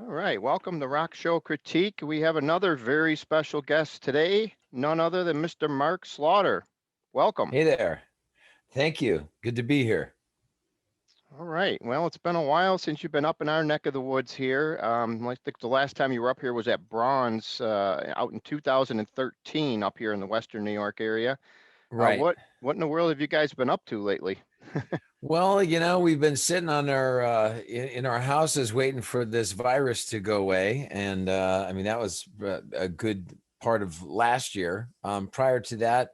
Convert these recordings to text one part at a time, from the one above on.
All right, welcome to Rock Show Critique. We have another very special guest today, none other than Mr. Mark Slaughter. Welcome. Hey there. Thank you. Good to be here. All right, well, it's been a while since you've been up in our neck of the woods here. I think the last time you were up here was at Bronze out in 2013 up here in the Western New York area. Right. What in the world have you guys been up to lately? Well, we've been sitting on our in our houses waiting for this virus to go away, and I mean that was a good part of last year. Prior to that,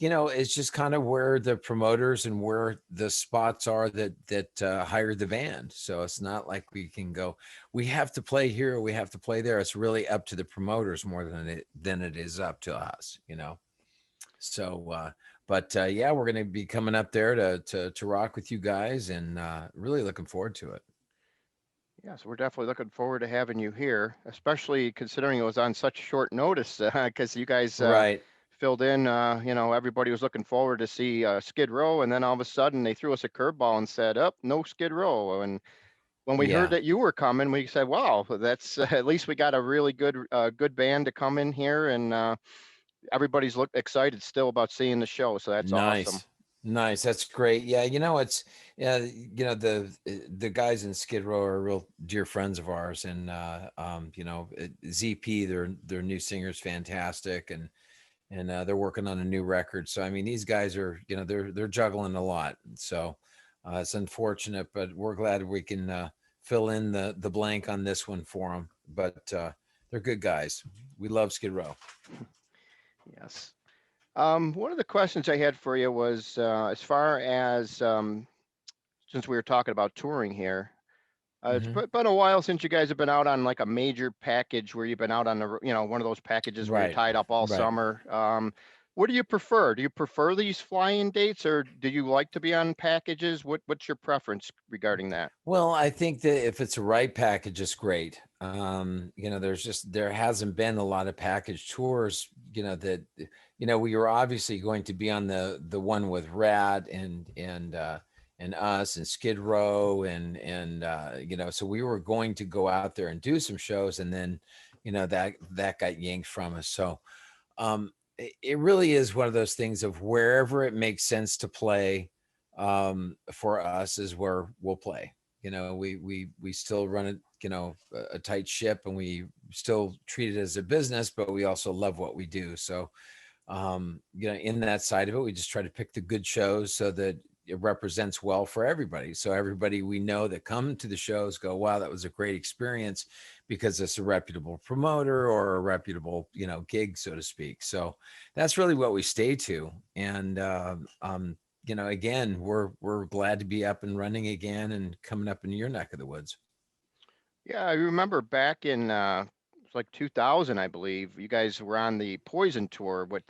it's just kind of where the promoters and where the spots are that hire the band. So it's not like we can go, we have to play here, or we have to play there. It's really up to the promoters more than it is up to us. So, but yeah, we're going to be coming up there to rock with you guys, and really looking forward to it. Yes, we're definitely looking forward to having you here, especially considering it was on such short notice because you guys Right. filled in. Everybody was looking forward to see Skid Row, and then all of a sudden they threw us a curveball and said, "Up, no Skid Row." And when we heard Yeah. that you were coming, we said, "Wow, that's at least we got a really good band to come in here," and everybody's excited still about seeing the show. So that's awesome. Nice. Nice. That's great. Yeah. It's the guys in Skid Row are real dear friends of ours, and ZP, their new singer's fantastic, and they're working on a new record. So I mean, these guys are they're juggling a lot. So it's unfortunate, but we're glad we can fill in the blank on this one for them. But they're good guys. We love Skid Row. Yes. One of the questions I had for you was as far as since we were talking about touring here, Hmm. been a while since you guys have been out on like a major package where you've been out on one of those packages where you're Right. tied up all Right. summer. What do you prefer? Do you prefer these fly-in dates or do you like to be on packages? What's your preference regarding that? Well, I think that if it's a right package, it's great. There hasn't been a lot of package tours, that we were obviously going to be on the one with Rat and us and Skid Row and so we were going to go out there and do some shows, and then that got yanked from us. So it really is one of those things of wherever it makes sense to play for us is where we'll play. We still run a tight ship, and we still treat it as a business, but we also love what we do. So in that side of it, we just try to pick the good shows so that it represents well for everybody. So everybody we know that come to the shows go, wow, that was a great experience, because it's a reputable promoter or a reputable, gig, so to speak. So that's really what we stay to. And again, we're glad to be up and running again and coming up in your neck of the woods. Yeah, I remember back in it's like 2000, I believe, you guys were on the Poison tour with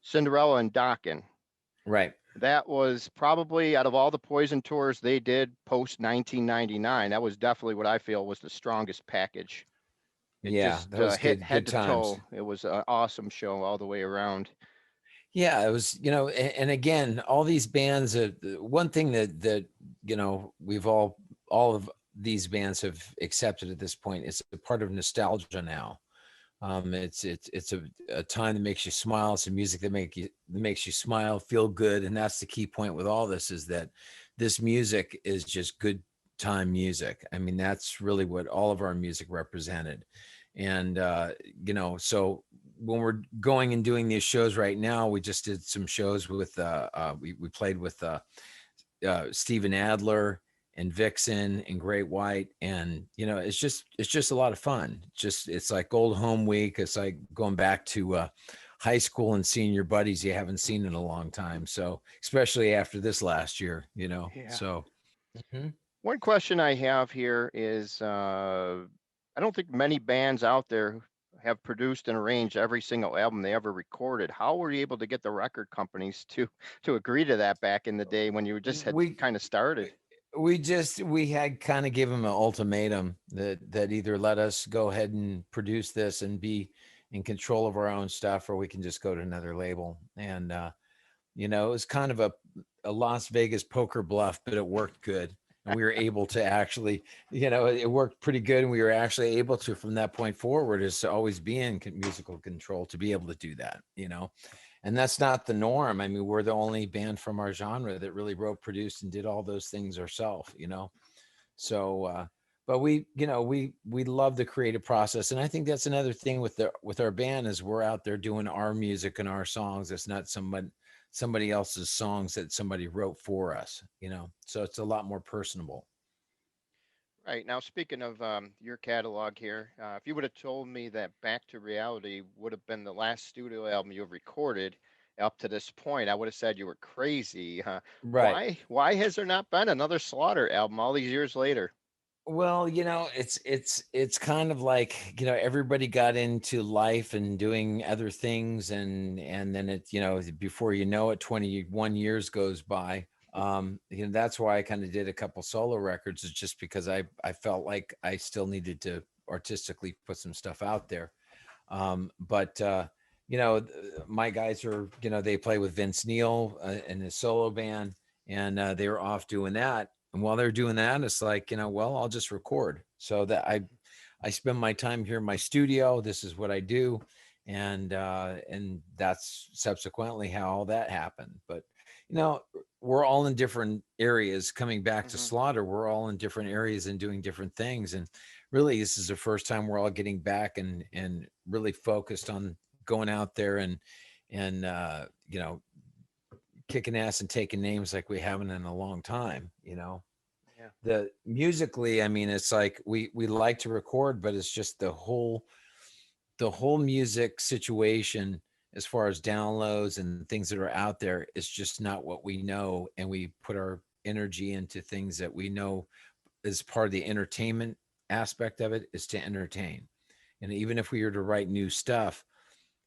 Cinderella and Dokken. Right. That was probably out of all the Poison tours they did post 1999. That was definitely what I feel was the strongest package. It Yeah, just that was hit good. head Good to times. toe. It was an awesome show all the way around. Yeah, it was, and again, all these bands, one thing that we've all of these bands have accepted at this point, it's a part of nostalgia now. It's a time that makes you smile. It's a music that makes you smile, feel good, and that's the key point with all this, is that this music is just good time music. I mean, that's really what all of our music represented. And so when we're going and doing these shows right now, we just did some shows with we played with Steven Adler and Vixen and Great White, and it's just a lot of fun. It's like old home week. It's like going back to high school and seeing your buddies you haven't seen in a long time. So especially after this last year, Yeah. so. Mhm. One question I have here is I don't think many bands out there have produced and arranged every single album they ever recorded. How were you able to get the record companies to agree to that back in the day when you just had we kind of started? we had kind of give them an ultimatum that either let us go ahead and produce this and be in control of our own stuff, or we can just go to another label. And it was kind of a Las Vegas poker bluff, but it worked good. and we were able to actually, it worked pretty good, and we were actually able to, from that point forward, is to always be in musical control to be able to do that. And that's not the norm. I mean, we're the only band from our genre that really wrote, produced, and did all those things ourselves. So, but we love the creative process, and I think that's another thing with our band is we're out there doing our music and our songs. It's not somebody else's songs that somebody wrote for us. So it's a lot more personable. Right. Now, speaking of your catalog here, if you would have told me that Back to Reality would have been the last studio album you have recorded up to this point, I would have said you were crazy. Right. Why has there not been another Slaughter album all these years later? Well, it's kind of like, everybody got into life and doing other things, and then before you know it, 21 years goes by. That's why I kind of did a couple solo records, is just because I felt like I still needed to artistically put some stuff out there. But my guys are, they play with Vince Neil in his solo band, and they were off doing that. And while they're doing that, it's like, well, I'll just record. So that I spend my time here in my studio. This is what I do, and that's subsequently how all that happened. But you know, we're all in different areas. Coming back to Hmm. Slaughter, we're all in different areas and doing different things. And really, this is the first time we're all getting back and really focused on going out there and kicking ass and taking names like we haven't in a long time. Yeah. The musically, I mean, it's like we like to record, but it's just the whole music situation, as far as downloads and things that are out there, is just not what we know, and we put our energy into things that we know is part of the entertainment aspect of it, is to entertain. And even if we were to write new stuff,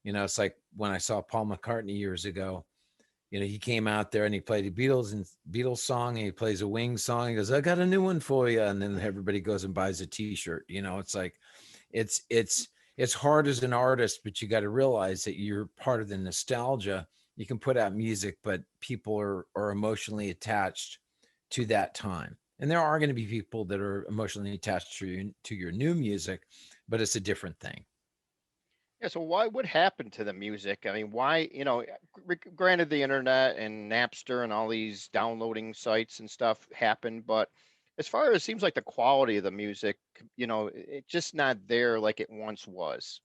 it's like when I saw Paul McCartney years ago. He came out there and he played a Beatles song, and he plays a Wings song. He goes, "I got a new one for you," and then everybody goes and buys a T-shirt. It's like it's hard as an artist, but you got to realize that you're part of the nostalgia. You can put out music, but people are emotionally attached to that time. And there are going to be people that are emotionally attached to your new music, but it's a different thing. Yeah, so what happened to the music? I mean, why, granted the internet and Napster and all these downloading sites and stuff happened, but as far as it seems like the quality of the music, it's just not there like it once was.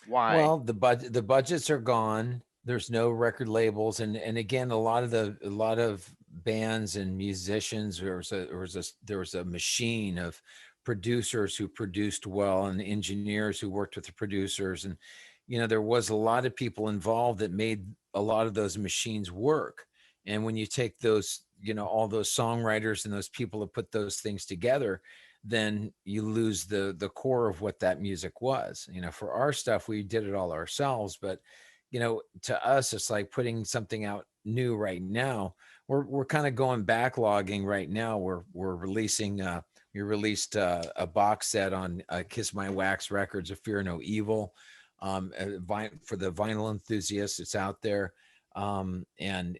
Why? Well, the budgets are gone. There's no record labels, and again, a lot of bands and musicians. There was a machine of producers who produced well, and engineers who worked with the producers, and there was a lot of people involved that made a lot of those machines work. And when you take all those songwriters and those people that put those things together, then you lose the core of what that music was. For our stuff, we did it all ourselves, but to us, it's like putting something out new right now. We're kind of going backlogging right now. We're releasing. We released a box set on Kiss My Wax Records of Fear No Evil, for the vinyl enthusiasts. It's out there. And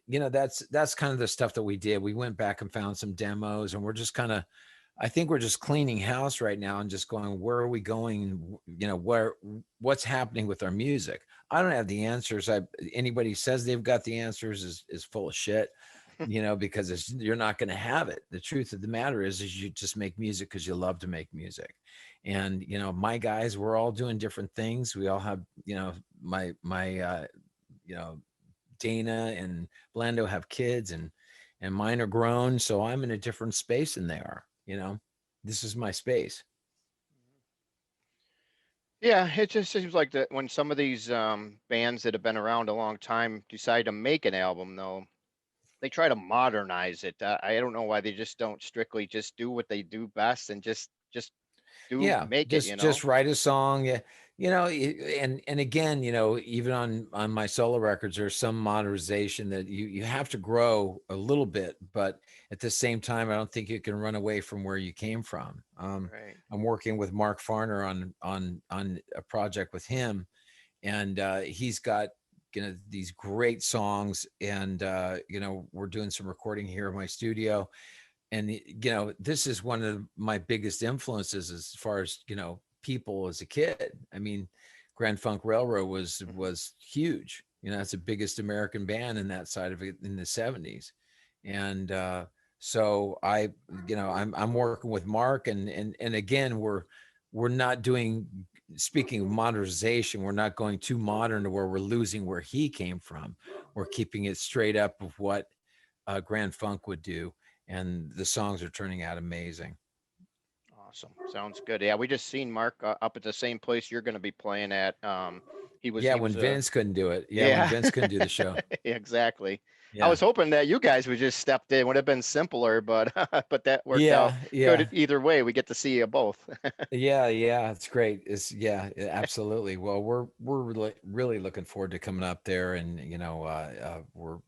that's kind of the stuff that we did. We went back and found some demos, and we're just kind of, I think we're just cleaning house right now and just going, where are we going? What's happening with our music? I don't have the answers. Anybody says they've got the answers is full of shit, because you're not going to have it. The truth of the matter is you just make music because you love to make music. And, my guys, we're all doing different things. We all have, my you know, Dana and Blando have kids, and mine are grown, so I'm in a different space than they are. This is my space. Yeah, it just seems like that when some of these bands that have been around a long time decide to make an album, though, they try to modernize it. I don't know why they just don't strictly just do what they do best and just do Yeah, make it, just write a song. Yeah, and again, even on my solo records, there's some modernization that you have to grow a little bit, but at the same time, I don't think you can run away from where you came from. Right. I'm working with Mark Farner on a project with him, and he's got these great songs, and we're doing some recording here in my studio, and this is one of my biggest influences as far as people as a kid. I mean, Grand Funk Railroad was Hmm. was huge. It's the biggest American band in that side of it in the 70s. And so I'm working with Mark, and again, we're not doing, speaking of modernization, we're not going too modern to where we're losing where he came from. We're keeping it straight up of what Grand Funk would do, and the songs are turning out amazing. Awesome. Sounds good. Yeah, we just seen Mark up at the same place you're going to be playing at. Yeah, He when was Vince couldn't do it. Yeah, when yeah, Vince couldn't do the show. exactly. I Yeah. was hoping that you guys would just stepped in. Would have been simpler, but but that worked out Yeah, yeah. good either way. We get to see you both. Yeah, yeah, it's great. Absolutely. Well, we're really looking forward to coming up there, and we're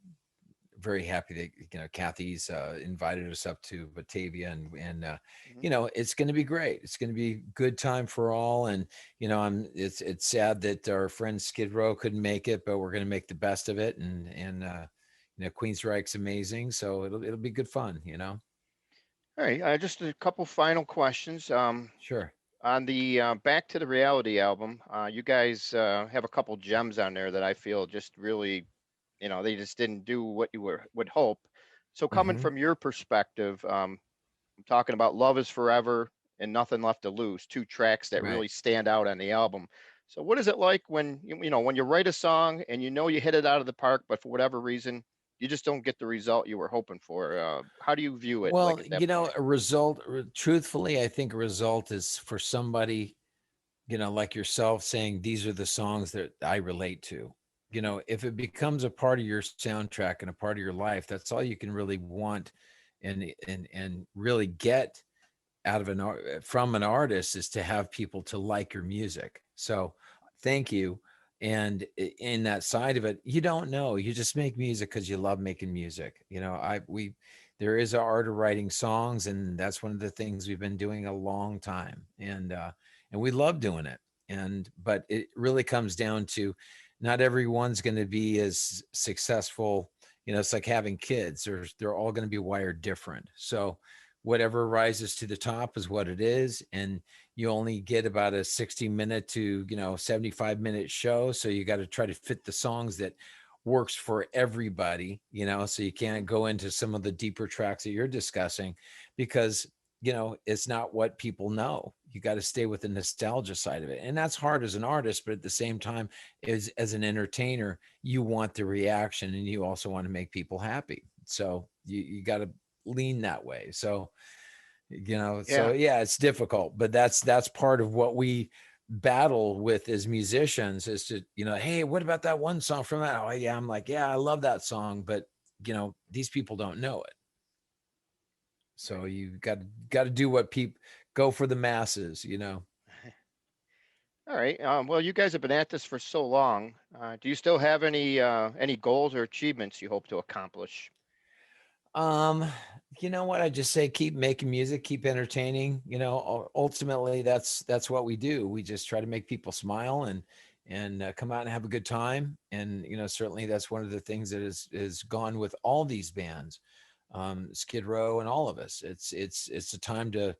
very happy that Kathy's invited us up to Batavia, and Mhm. it's going to be great. It's going to be good time for all, and it's sad that our friend Skid Row couldn't make it, but we're going to make the best of it, and Queensryche's amazing, so it'll be good fun. All right, just a couple final questions. Sure. On the Back to the Reality album, you guys have a couple gems on there that I feel just really, they just didn't do what you would hope. So coming Hmm. from your perspective, I'm talking about Love is Forever and Nothing Left to Lose, two tracks that Right. really stand out on the album. So what is it like when when you write a song and you hit it out of the park, but for whatever reason you just don't get the result you were hoping for? How do you view it like Well, at that point? truthfully, I think a result is for somebody, like yourself, saying these are the songs that I relate to. Hmm. If it becomes a part of your soundtrack and a part of your life, that's all you can really want, and really get out of from an artist, is to have people to like your music. So thank you. And in that side of it, you don't know, you just make music because you love making music. I we there is an art of writing songs, and that's one of the things we've been doing a long time, and we love doing it. And but it really comes down to, not everyone's going to be as successful. It's like having kids, they're all going to be wired different. So whatever rises to the top is what it is, and you only get about a 60-minute to 75-minute show, so you got to try to fit the songs that works for everybody, so you Hmm. can't go into some of the deeper tracks that you're discussing, because it's not what people know. You got to stay with the nostalgia side of it, and that's hard as an artist, but at the same time, as an entertainer, you want the reaction, and you also want to make people happy, so you got to lean that way. So Yeah. yeah, it's difficult, but that's part of what we battle with as musicians, is to, hey, what about that one song from that? Oh yeah, I'm like, yeah, I love that song, but these people don't know it. So Right. you got to do what people, go for the masses. All right. Well, you guys have been at this for so long. Do you still have any goals or achievements you hope to accomplish? Um, you know what? I just say keep making music, keep entertaining. Ultimately, that's what we do. We just try to make people smile, and come out and have a good time. And certainly that's one of the things that is gone with all these bands, Skid Row, and all of us. It's a time to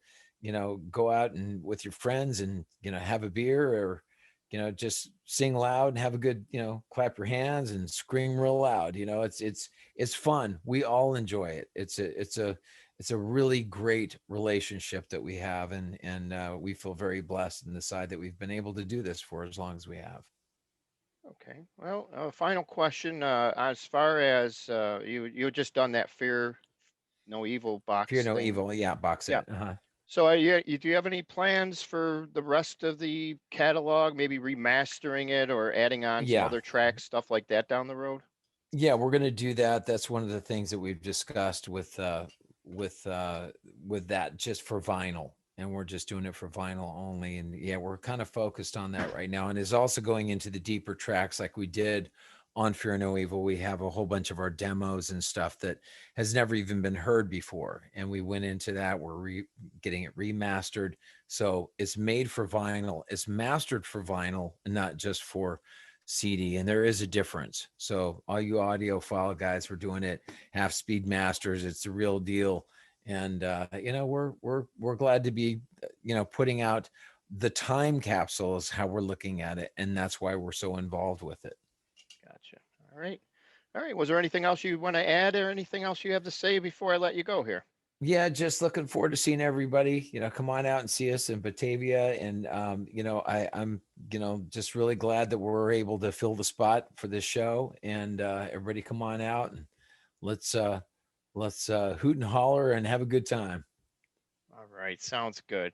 go out and with your friends, and have a beer, or just sing loud and have a good, clap your hands and scream real loud. It's fun. We all enjoy it. It's a really great relationship that we have, and we feel very blessed in the side that we've been able to do this for as long as we have. Okay. Well, final question. As far as you had just done that Fear No Evil Fear box No thing. Evil, yeah, box Yeah. set. Uh-huh. So, do you have any plans for the rest of the catalog? Maybe remastering it or adding on some Yeah, other tracks, stuff like that down the road? yeah, we're gonna do that. That's one of the things that we've discussed with uh with that, just for vinyl, and we're just doing it for vinyl only. And yeah, we're kind of focused on that right now, and is also going into the deeper tracks like we did on Fear No Evil. We have a whole bunch of our demos and stuff that has never even been heard before, and we went into that. We're getting it remastered, so it's made for vinyl, it's mastered for vinyl, and not just for CD. And there is a difference. So all you audiophile guys, we're doing it half speed masters. It's the real deal. And we're glad to be putting out the time capsule is how we're looking at it, and that's why we're so involved with it. Gotcha. All right. All right. Was there anything else you want to add or anything else you have to say before I let you go here? Yeah, just looking forward to seeing everybody. Come on out and see us in Batavia, and I'm just really glad that we're able to fill the spot for this show. And everybody, come on out and let's uh, let's hoot and holler and have a good time. All right. Sounds good.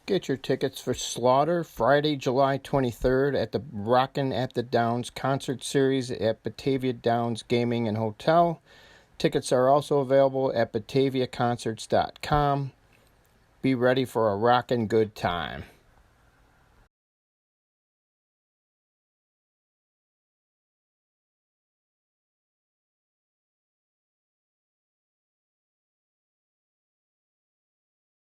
Get your tickets for Slaughter Friday, July 23rd at the Rockin' at the Downs concert series at Batavia Downs Gaming and Hotel. Tickets are also available at bataviaconcerts.com. Be ready for a rockin' good time.